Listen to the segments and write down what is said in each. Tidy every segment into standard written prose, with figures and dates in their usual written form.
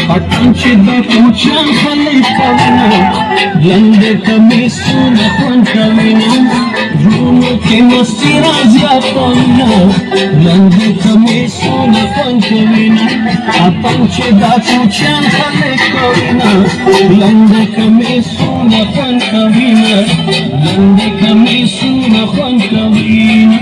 Attan kucang kali kawina, lande kami sunahon kawina, rumo ke masti raja kawina, lande kami sunahon kawina. Attan kucang kali kawina, lande kami sunahon kawina, lande kami sunahon kawina.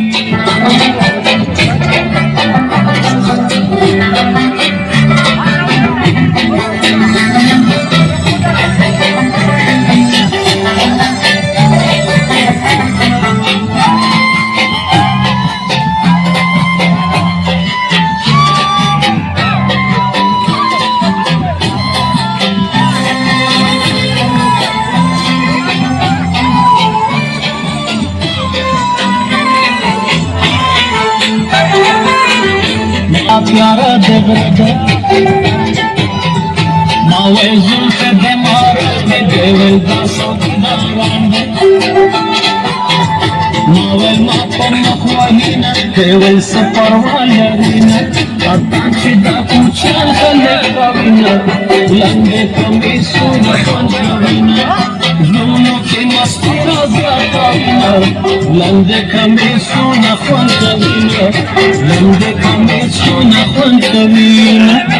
प्यारा देवता मावे जुल्फ दे मार में देवल दासों की दारांड मावे मापन मखवाहीना देवल से परवालेरीना अट्टान चिदा कुचान कले कविना लंगे कमी सुना कौन कविना जुल्मों की मस्ती राजा कविना लंगे कमी सुना कौन कविना लंगे कमी सुना कौन कविना